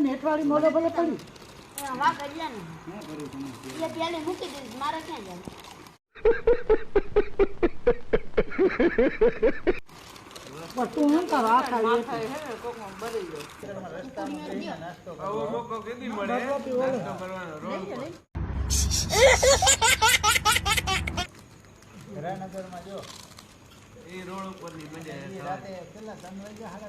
નેટવાળી મોડો ભલે પડી મૂકી દઈશ મારે ક્યાં જાય તું શું કરવા રાનગરમાં જો એ રોડ ઉપર ની મજા રાતે કેટલા 3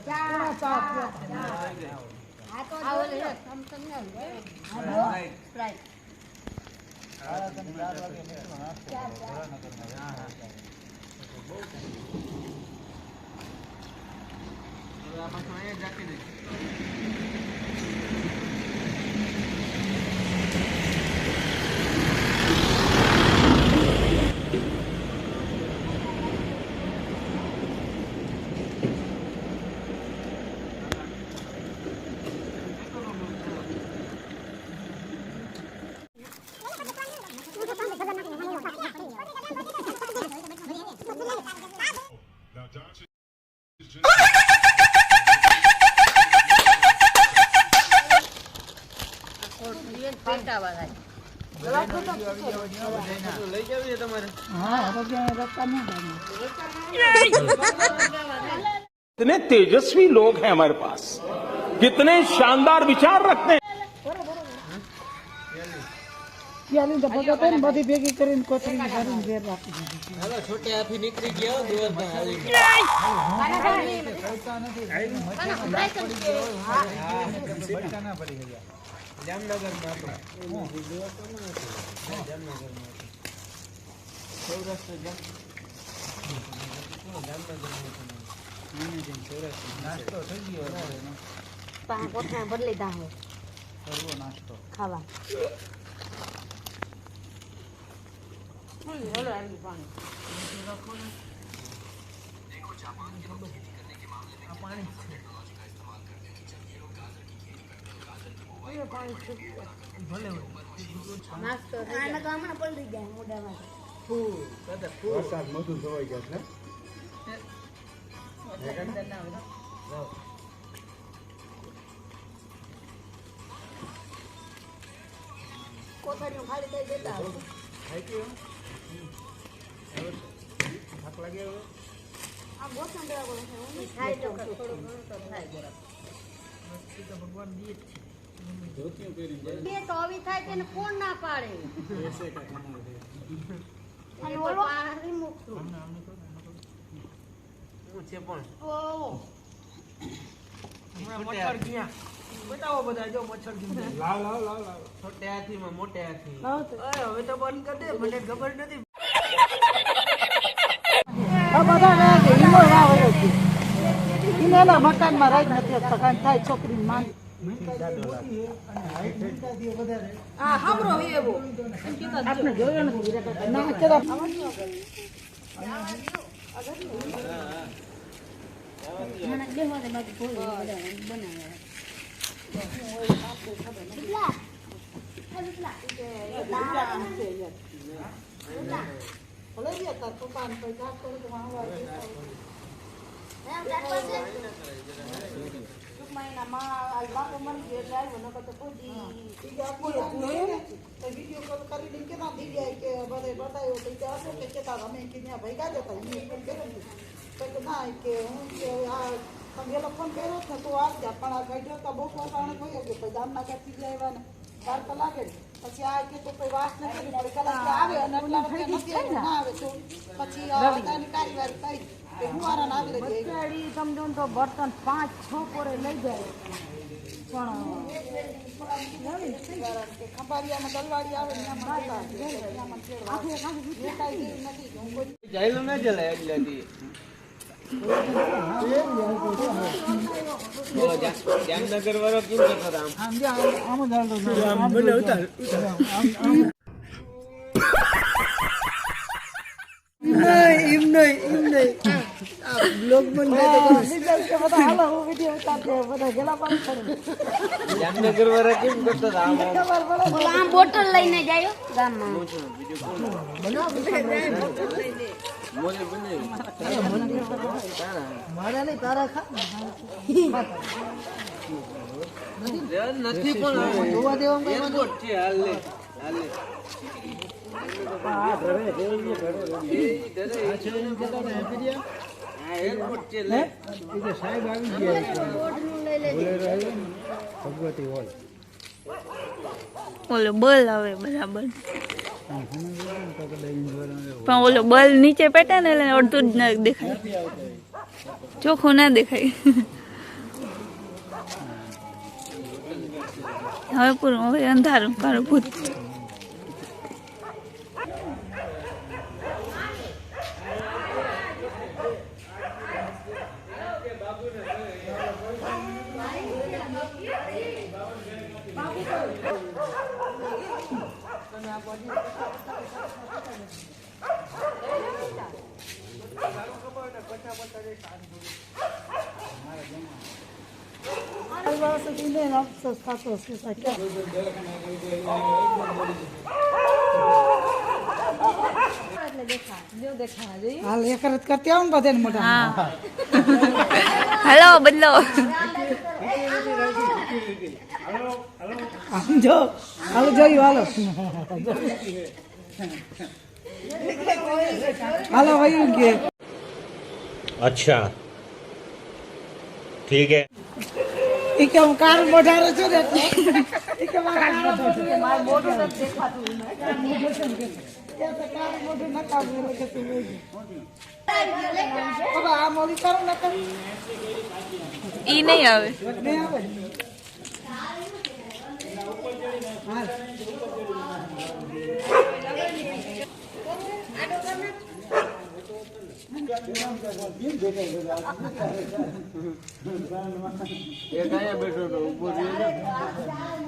कितने तेजस्वी लोग हैं हमारे पास, कितने शानदार विचार रखते हैं। बधी भेगी કરીને કોથળી ભરીને ઘેર રાખી દીધી. હાલો છોટે હાથી નીકળી ગયો દિવસમાં હાલી ના પડી ગયા જામનગરમાં સૌરાષ્ટ્ર નાસ્તો થઈ ગયો કોઠા બદલી દા હો સર્વો નાસ્તો ખાવા નાસ્તો આના તો હમણાં પલળી જાય મોઢામાં વરસાદ મધુ ધોવાઈ ગયા છે કોથળીઓ ખાલી થઈ જતા થાક લાગે હવે આ ગોઠણ દેવા પડે ખાઈ લો થોડું ઘણું તો થાય જરા ભગવાન દીએ બે તો આવી થાય તેને કોણ ના પાડે અને ઓલો આ રિમૂવ હું છે પણ ઓહો મચ્છર ગયા બતાવો બધા જો મચ્છર ગયા લાવ લાવ લાવ લાવ છોટે હાથીમાં મોટે હાથી હવે તો બંધ કરી દે મને ખબર નથી એના મકાનમાં રાજ નથી થાય છોકરી માંગ હા હામરો એવો આપણે જોયો નથી ના ચલા વિડીયો કોલ કરીને કેના દી જાય કે બધે બતાવ્યો તો કે હશે કે કેતા અમે કે ત્યાં ભેગા જતા ફોન કર્યો તો ના કે હું કે આ તમે એનો ફોન કર્યો ને તો આ ગયા પણ આ ગાઈડો તો બહુ પોતાણે થયો કે પછી ગામના ક્યાંથી જ આવ્યા ને 4 કલાકે પછી આ કે તો કોઈ વાત નથી કરી કલાક આવે અને એટલા વખતે નથી ના આવે તો પછી આની કાર્યવાહી કરી હુવારાને આવી રહી સમજો તો બર્તન 5-6 કોરે લઈ જાય ખંભારિયામાં દલવાડી આવે જાયલું ના જલાય એટલે જામનગર વાળો કેમ કરતો બીજા કે બધા હાલો હું વિડીયો ઉતારતે બધા ગેલા પાણી કરે જામનગર વાળા કેમ કરતા હતા આમ ખબર પડે ઓલા આમ બોટલ લઈને જાયો ગામમાં મોજે બને મારે નહીં તારા ખા નથી પણ જોવા દેવા એરપોર્ટ છે હાલ લે એરપોર્ટ છે લે સાહેબ આવી ગયા બોટનું લઈ લેજે ભગવતી હોય ઓલો બલ આવે બરાબર પણ ઓલો બલ નીચે પેટે ને એટલે અડધું જ ના દેખાય ચોખ્ખું ના દેખાય હવે પૂરું હવે અંધારું કાળું ભૂત હાલ એક રત કરતી આવું ને બધાને મોટા હા હાલો બદલો આમ જો હાલો જોયું હાલો હાલો વયું કે अच्छा ठीक है એ કે હું કાર મોઢારો છું ને એ કે મારું મોઢું નથી દેખાતું કાર મોઢું નકામ કે તું હવે આ મોડી કરો ને કર ઈ નહીં આવે નહીં આવે હાલ એક અહીંયા બેઠો તો ઉભો રહ્યો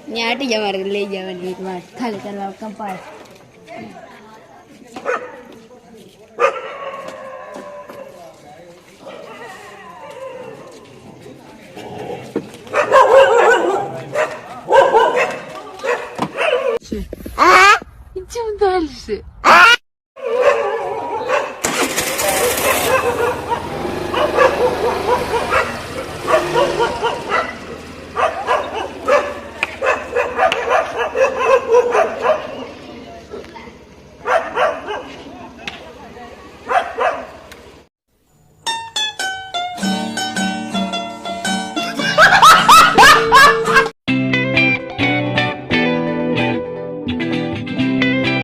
ન્યાટી જવા લઈ જવાની એક વાર ખાલી કરવા કંપાસ Чем дальше?